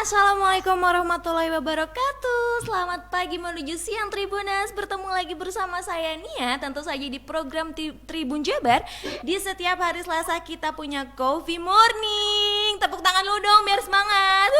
Assalamualaikum warahmatullahi wabarakatuh. Selamat pagi menuju siang Tribuners. Bertemu lagi bersama saya Nia. Tentu saja di program Tribun Jabar. Di setiap hari Selasa kita punya Coffee Morning. Tepuk tangan lu dong biar semangat.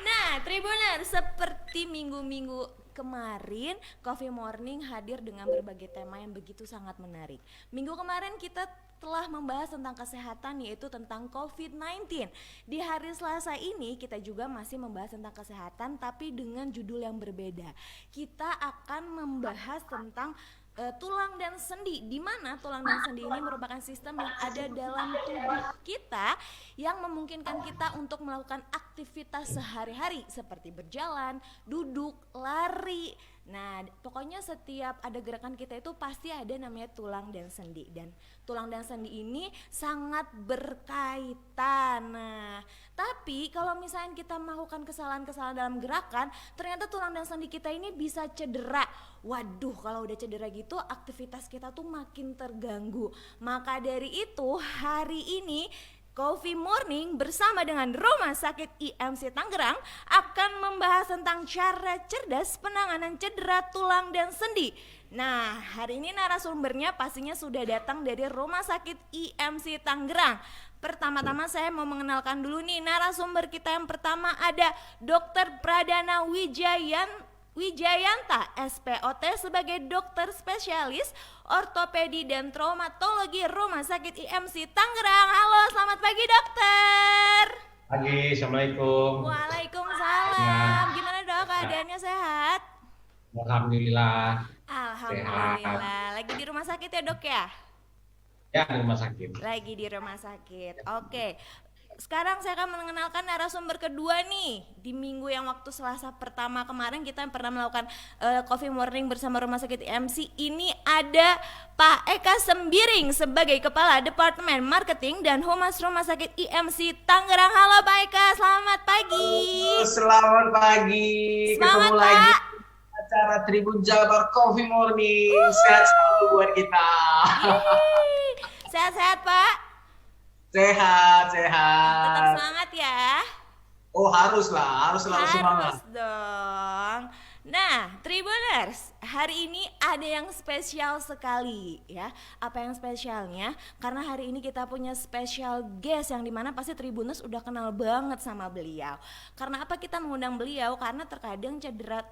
Nah Tribuners, seperti minggu-minggu kemarin, Coffee Morning hadir dengan berbagai tema yang begitu sangat menarik. Minggu kemarin kita telah membahas tentang kesehatan, yaitu tentang COVID-19. Di hari Selasa ini kita juga masih membahas tentang kesehatan tapi dengan judul yang berbeda. Kita akan membahas tentang tulang dan sendi, di mana tulang dan sendi ini merupakan sistem yang ada dalam tubuh kita yang memungkinkan kita untuk melakukan aktivitas sehari-hari seperti berjalan, duduk, lari. Nah, pokoknya setiap ada gerakan kita itu pasti ada namanya tulang dan sendi, dan tulang dan sendi ini sangat berkaitan. Nah, tapi kalau misalnya kita melakukan kesalahan-kesalahan dalam gerakan, ternyata tulang dan sendi kita ini bisa cedera. Waduh, kalau udah cedera gitu aktivitas kita tuh makin terganggu. Maka dari itu hari ini Coffee Morning bersama dengan Rumah Sakit IMC Tangerang akan membahas tentang cara cerdas penanganan cedera tulang dan sendi. Nah, hari ini narasumbernya pastinya sudah datang dari Rumah Sakit IMC Tangerang. Pertama-tama saya mau mengenalkan dulu nih narasumber kita. Yang pertama ada Dr. Pradana Wijayanta, SPOT sebagai dokter spesialis ortopedi dan traumatologi Rumah Sakit IMC Tangerang. Halo, selamat pagi dokter. Pagi, Assalamualaikum. Waalaikumsalam. Gimana dok, keadaannya sehat? Alhamdulillah sehat. Alhamdulillah. Lagi di rumah sakit ya dok ya? Ya, di rumah sakit. Lagi di rumah sakit. Oke. Sekarang saya akan mengenalkan narasumber kedua nih. Di minggu yang waktu Selasa pertama kemarin kita pernah melakukan Coffee Morning bersama Rumah Sakit IMC. Ini ada Pak Eka Sembiring sebagai Kepala Departemen Marketing dan Humas Rumah Sakit IMC Tangerang. Halo Pak Eka, selamat pagi. Selamat pagi. Semangat, Ketemu lagi Pak. acara Tribun Jabar Coffee Morning. Sehat selalu buat kita. Yeay. Sehat-sehat Pak. Sehat, Tetap sehat. semangat ya. Oh, harus selalu semangat. Harus dong. Nah, Tribuners, hari ini ada yang spesial sekali ya. Apa yang spesialnya? Karena hari ini kita punya special guest yang dimana pasti Tribuners udah kenal banget sama beliau. Karena apa kita mengundang beliau? Karena terkadang cedera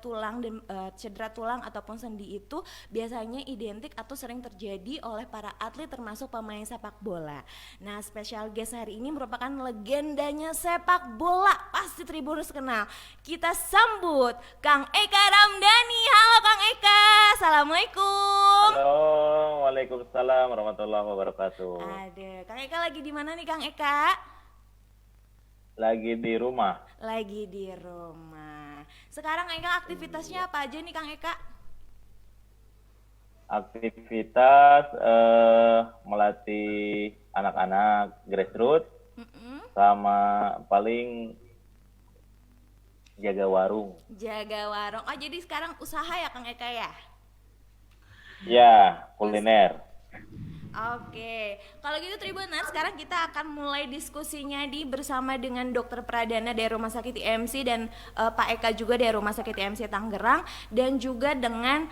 tulang ataupun sendi itu biasanya identik atau sering terjadi oleh para atlet termasuk pemain sepak bola. Nah, special guest hari ini merupakan legendanya sepak bola. Pasti Tribuners kenal. Kita sambut Kang Eka Ramdhani. Halo Kang Eka, assalamualaikum. Halo, waalaikumsalam warahmatullahi wabarakatuh. Ada, Kang Eka lagi di mana nih Kang Eka? Lagi di rumah. Lagi di rumah. Sekarang Kang Eka aktivitasnya apa aja nih Kang Eka? Aktivitas melatih anak-anak grassroots sama paling jaga warung. Jaga warung. Oh jadi sekarang usaha ya Kang Eka ya? Ya, kuliner. Oke, kalau gitu Tribuners, sekarang kita akan mulai diskusinya bersama dengan Dokter Pradana dari Rumah Sakit IMC dan Pak Eka juga dari Rumah Sakit IMC Tangerang, dan juga dengan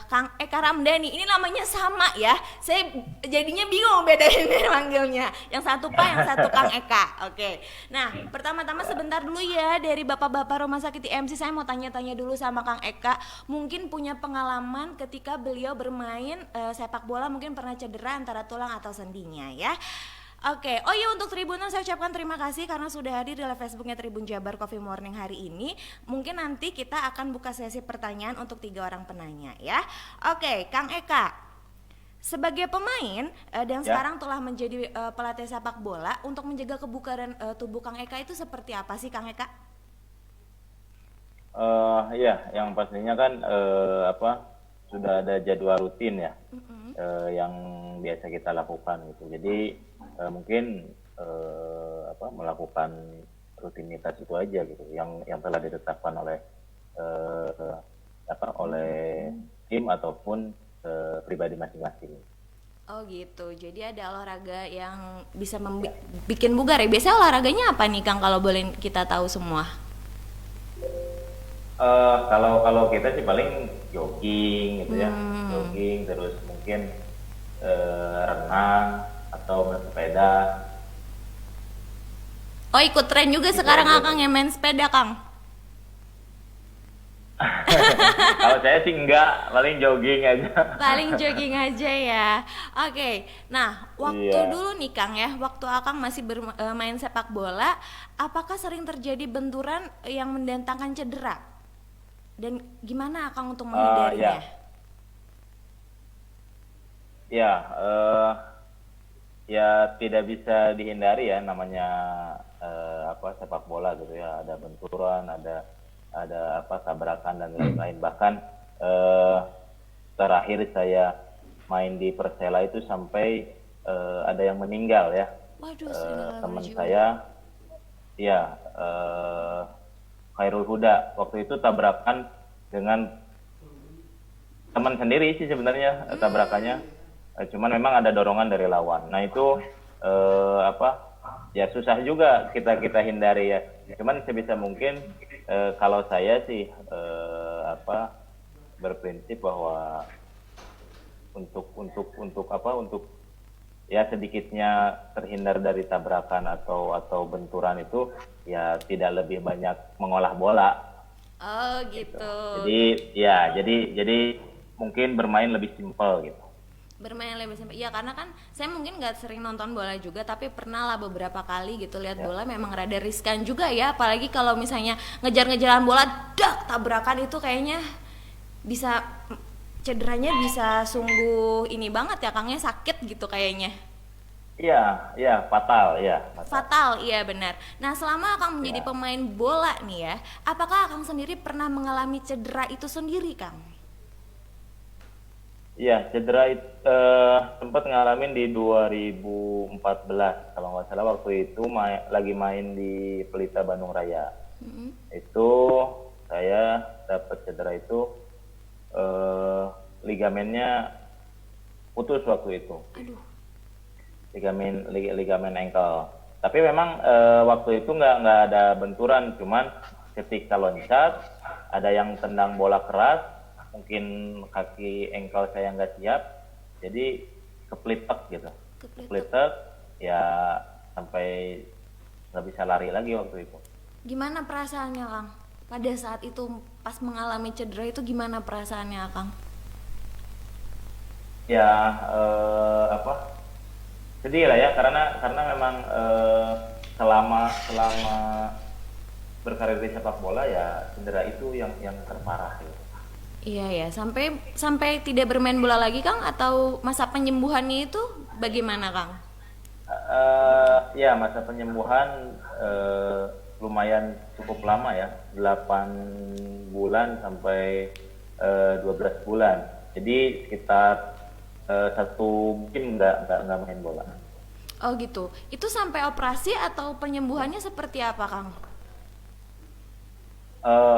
Kang Eka Ramdhani. Ini namanya sama ya, saya jadinya bingung bedain manggilnya. Yang satu Pak, yang satu Kang Eka. Oke, nah pertama-tama sebentar dulu ya dari Bapak-Bapak Rumah Sakit IMC, saya mau tanya-tanya dulu sama Kang Eka. Mungkin punya pengalaman ketika beliau bermain sepak bola, mungkin pernah cedera antara tulang atau sendinya ya. Oke, oh iya untuk Tribuners saya ucapkan terima kasih karena sudah hadir di live Facebooknya Tribun Jabar Coffee Morning hari ini. Mungkin nanti kita akan buka sesi pertanyaan untuk 3 orang penanya ya. Oke, Kang Eka, sebagai pemain dan sekarang telah menjadi pelatih sepak bola, untuk menjaga kebugaran tubuh Kang Eka itu seperti apa sih Kang Eka? Ya, yang pastinya kan sudah ada jadwal rutin ya. Yang biasa kita lakukan gitu. Jadi mungkin melakukan rutinitas itu aja gitu yang telah ditetapkan oleh oleh tim ataupun pribadi masing-masing. Oh gitu. Jadi ada olahraga yang bisa bikin bugar ya. Biasanya olahraganya apa nih Kang kalau boleh kita tahu semua? Kalau kita sih paling jogging gitu ya, jogging terus mungkin renang atau bersepeda. Oh ikut tren juga Gitu sekarang aja. Akang yang main sepeda Kang? Kalau saya sih enggak, paling jogging aja. Paling jogging aja ya. Oke. Nah, waktu Iya. dulu nih Kang ya, waktu Akang masih bermain sepak bola, apakah sering terjadi benturan yang mendatangkan cedera? Dan gimana Akang untuk menghindarinya? Ya, ya tidak bisa dihindari ya namanya sepak bola gitu ya, ada benturan, ada tabrakan dan lain-lain. Bahkan terakhir saya main di Persela itu sampai ada yang meninggal ya. Waduh, Teman saya, ya Khairul Huda, waktu itu tabrakan dengan teman sendiri sih sebenarnya tabrakannya. Cuman memang ada dorongan dari lawan. Nah itu ya susah juga kita hindari ya. Cuman sebisa mungkin kalau saya sih berprinsip bahwa untuk ya sedikitnya terhindar dari tabrakan atau benturan itu ya tidak lebih banyak mengolah bola. Oh gitu. Jadi mungkin bermain lebih simpel gitu. Bermain lebih simpel. Ya karena kan saya mungkin nggak sering nonton bola juga, tapi pernah lah beberapa kali gitu lihat bola, memang rada riskan juga ya. Apalagi kalau misalnya ngejar-ngejaran bola, dak tabrakan itu kayaknya bisa cederanya bisa sungguh ini banget ya Kangnya, sakit gitu kayaknya. Iya, fatal ya. Fatal, iya benar. Nah selama Akang menjadi Ya. pemain bola nih ya, apakah Akang sendiri pernah mengalami cedera itu sendiri Kang? Iya, cedera itu sempat ngalamin di 2014 kalau nggak salah, waktu itu lagi main di Pelita Bandung Raya. Itu saya dapat cedera itu ligamennya putus waktu itu. Aduh. Ligamen ankle. Tapi memang waktu itu nggak ada benturan, cuman ketika loncat ada yang tendang bola keras, mungkin kaki ankle saya nggak siap, jadi kepletek gitu. Kepletek ya sampai nggak bisa lari lagi waktu itu. Gimana perasaannya Kang? Pada saat itu pas mengalami cedera itu gimana perasaannya Kang? Ya sedih lah ya, karena memang selama berkarir di sepak bola ya cedera itu yang terparah gitu. Iya ya, sampai tidak bermain bola lagi Kang, atau masa penyembuhannya itu bagaimana Kang? Ya masa penyembuhan lumayan cukup lama ya, 8 bulan sampai 12 bulan. Jadi sekitar satu mungkin nggak main bola. Oh gitu. Itu sampai operasi atau penyembuhannya seperti apa Kang?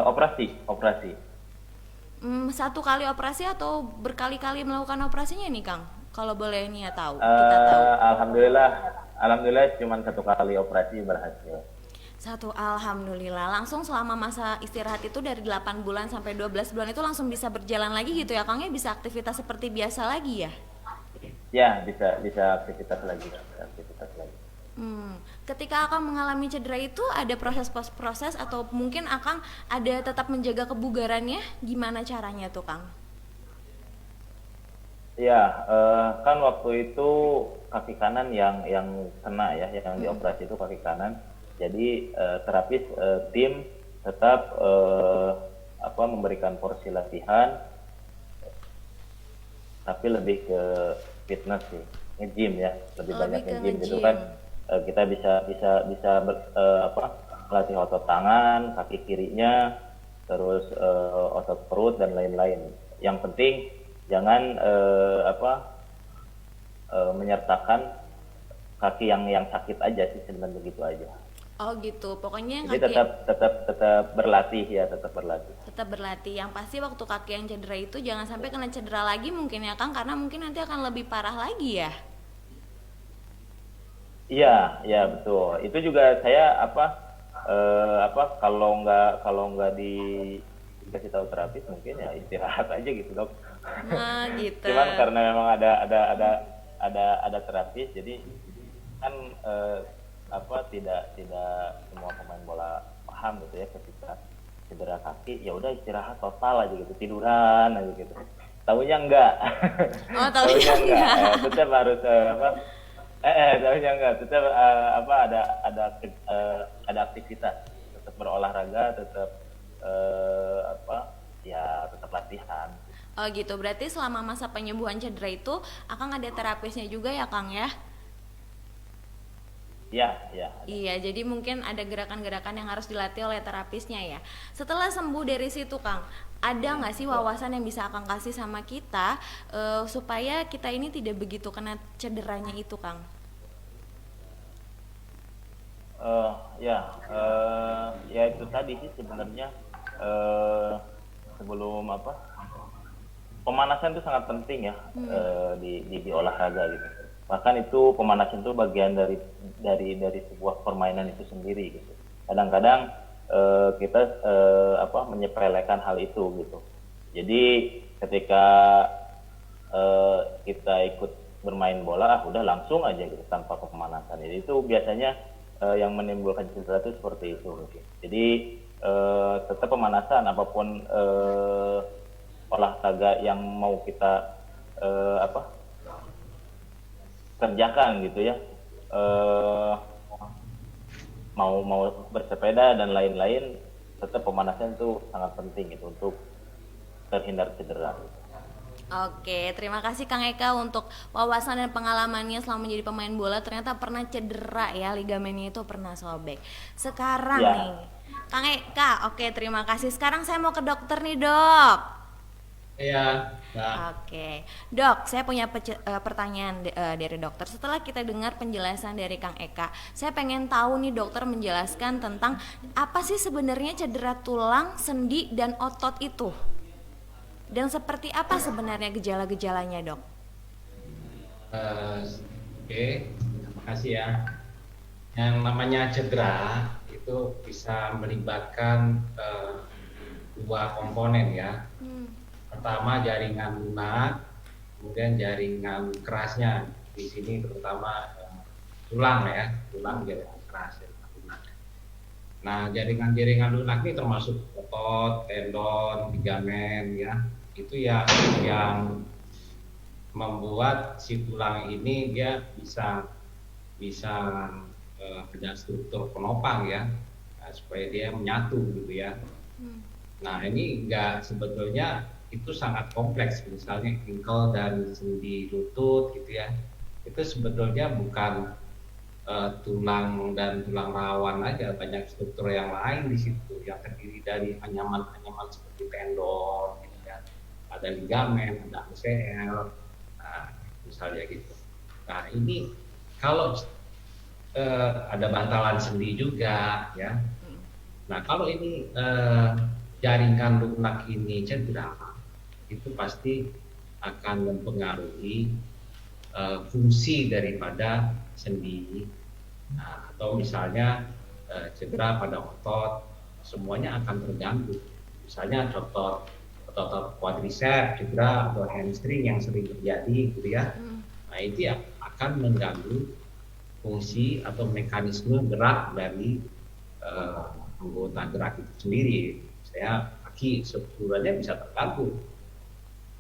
Operasi. Satu kali operasi atau berkali-kali melakukan operasinya nih Kang? Kalau boleh nih ya tahu, kita tahu. Alhamdulillah cuma satu kali operasi berhasil. Alhamdulillah. Langsung selama masa istirahat itu dari 8 bulan sampai 12 bulan itu langsung bisa berjalan lagi gitu ya Kang, ya bisa aktivitas seperti biasa lagi ya? Ya, bisa aktivitas lagi. Ketika Akang mengalami cedera itu ada proses atau mungkin Akang ada tetap menjaga kebugarannya, gimana caranya tuh Kang? Ya, kan waktu itu kaki kanan yang kena ya, yang dioperasi itu kaki kanan. Jadi terapis tim tetap memberikan porsi latihan, tapi lebih ke fitness sih, nge-gym ya, lebih banyak nge-gym gitu kan. Kita bisa melatih otot tangan, kaki kirinya, terus otot perut dan lain-lain. Yang penting jangan menyertakan kaki yang sakit aja sih, sebenarnya begitu aja. Oh gitu, pokoknya yang Jadi kaki tetap berlatih ya, tetap berlatih. tetap berlatih. Yang pasti waktu kaki yang cedera itu jangan sampai kena cedera lagi mungkin ya Kang, karena mungkin nanti akan lebih parah lagi ya. Iya, iya betul. Itu juga saya kalau nggak dikasih tahu terapis mungkin ya istirahat aja gitu dok. Nah gitu. Cuman karena memang ada terapis, jadi kan tidak semua pemain bola paham gitu ya ketika cedera kaki ya udah istirahat total aja gitu, tiduran aja gitu. Taunya enggak. Oh taunya enggak. Tetap harus taunya enggak, tetap ada aktivitas, tetap berolahraga, tetap ya tetap latihan. Oh gitu, berarti selama masa penyembuhan cedera itu Akang ada terapisnya juga ya Kang ya? Ya, ya. Iya, jadi mungkin ada gerakan-gerakan yang harus dilatih oleh terapisnya ya. Setelah sembuh dari situ Kang, ada nggak sih wawasan yang bisa Akang kasih sama kita supaya kita ini tidak begitu kena cederanya itu Kang? Ya itu tadi sih sebenarnya sebelum pemanasan itu sangat penting ya di olahraga gitu. Bahkan itu pemanasan itu bagian dari sebuah permainan itu sendiri gitu. Kadang-kadang kita menyepelekan hal itu gitu. Jadi ketika kita ikut bermain bola udah langsung aja gitu tanpa pemanasan. Jadi itu biasanya yang menimbulkan cedera itu seperti itu gitu. Jadi tetap pemanasan apapun olahraga yang mau kita kerjakan gitu ya, mau bersepeda dan lain-lain, tetap pemanasan itu sangat penting gitu untuk terhindar cedera. Oke, terima kasih Kang Eka untuk wawasan dan pengalamannya selama menjadi pemain bola. Ternyata pernah cedera ya, ligamennya itu pernah sobek. Sekarang Ya. nih, Kang Eka, oke terima kasih. Sekarang saya mau ke dokter nih dok. Iya, nah, Oke, dok, saya punya pertanyaan dari dokter. Setelah kita dengar penjelasan dari Kang Eka, saya pengen tahu nih dokter menjelaskan tentang apa sih sebenarnya cedera tulang, sendi, dan otot itu. Dan seperti apa sebenarnya gejala-gejalanya dok? oke, terima kasih ya. Yang namanya cedera itu bisa melibatkan dua komponen ya. Pertama jaringan lunak, kemudian jaringan kerasnya. Di sini terutama tulang ya, tulang jaringan keras jaringan lunak. Nah, jaringan-jaringan lunak ini termasuk otot, tendon, ligamen ya. Itu yang membuat si tulang ini dia bisa ada struktur penopang ya, supaya dia menyatu gitu ya. Nah, ini enggak sebetulnya itu sangat kompleks, misalnya ankle dan sendi lutut gitu ya, itu sebetulnya bukan tulang dan tulang rawan aja, banyak struktur yang lain di situ yang terdiri dari anyaman-anyaman seperti tendon gitu ya, ada ligamen, ada ACL, nah, misalnya gitu. Nah ini kalau ada bantalan sendi juga ya. Nah kalau ini jaringan lunak ini cedera, itu pasti akan mempengaruhi fungsi daripada sendi. Nah, atau misalnya cedera pada otot, semuanya akan terganggu. Misalnya otot quadriceps cedera atau hamstring yang sering terjadi gitu ya. Nah, itu akan mengganggu fungsi atau mekanisme gerak dari anggota gerak itu sendiri. Saya kaki sebenarnya bisa terganggu.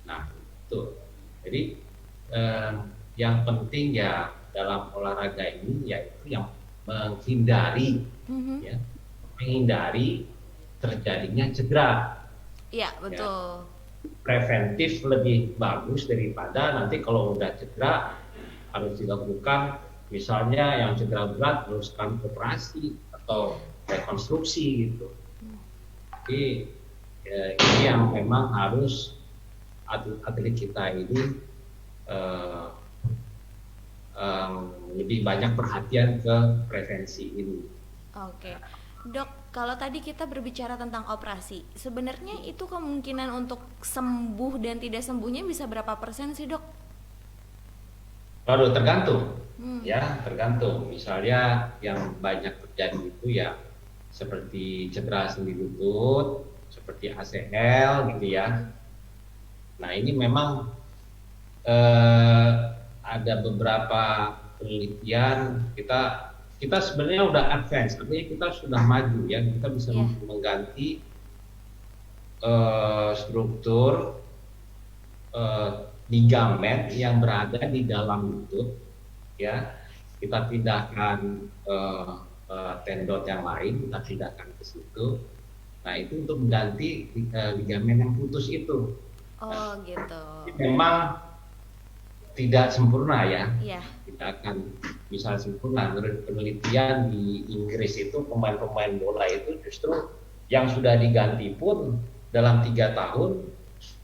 Nah, itu. Jadi yang penting ya dalam olahraga ini yaitu yang menghindari terjadinya cedera. Iya, betul. Preventif lebih bagus daripada nanti kalau udah cedera harus dilakukan, misalnya yang cedera berat haruskan operasi atau rekonstruksi gitu. Jadi ini yang memang harus atlet kita ini lebih banyak perhatian ke prevensi ini. Oke. Dok, kalau tadi kita berbicara tentang operasi, sebenarnya itu kemungkinan untuk sembuh dan tidak sembuhnya bisa berapa persen sih, Dok? Lalu tergantung, Hmm. ya tergantung. Misalnya yang banyak terjadi itu ya seperti cedera sendi lutut, seperti ACL gitu ya. Nah ini memang ada beberapa penelitian kita sebenarnya udah advance, artinya kita sudah maju ya, kita bisa Iya. mengganti struktur ligamen yang berada di dalam lutut ya, kita pindahkan tendon yang lain, kita pindahkan ke situ. Nah itu untuk mengganti ligamen yang putus itu. Oh, gitu. Memang tidak sempurna ya, Iya. kita akan bisa sempurna. Menurut penelitian di Inggris itu pemain-pemain bola itu justru yang sudah diganti pun dalam 3 tahun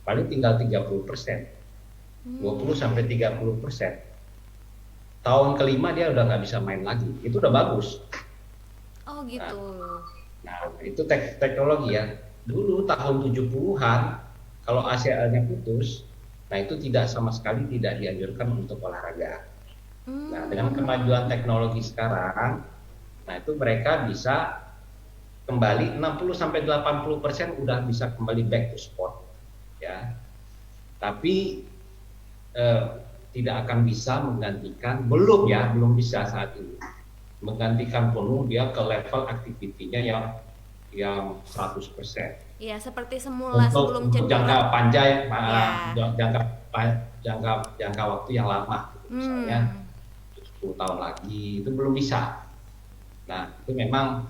paling tinggal 30%, 20 sampai 30%. Tahun kelima dia udah nggak bisa main lagi, itu udah bagus. Oh, gitu. Nah itu teknologi ya. Dulu tahun 70-an kalau ACL-nya putus, nah itu tidak sama sekali tidak dianjurkan untuk olahraga. Nah, dengan kemajuan teknologi sekarang, nah itu mereka bisa kembali 60 sampai 80% udah bisa kembali back to sport. Ya. Tapi tidak akan bisa menggantikan, belum bisa saat ini. Menggantikan penuh dia ke level aktivitinya yang 100%. Iya, seperti semula sebelum Untuk cedera. jangka panjang, Ya. jangka waktu yang lama, misalnya 10 tahun lagi itu belum bisa. Nah itu memang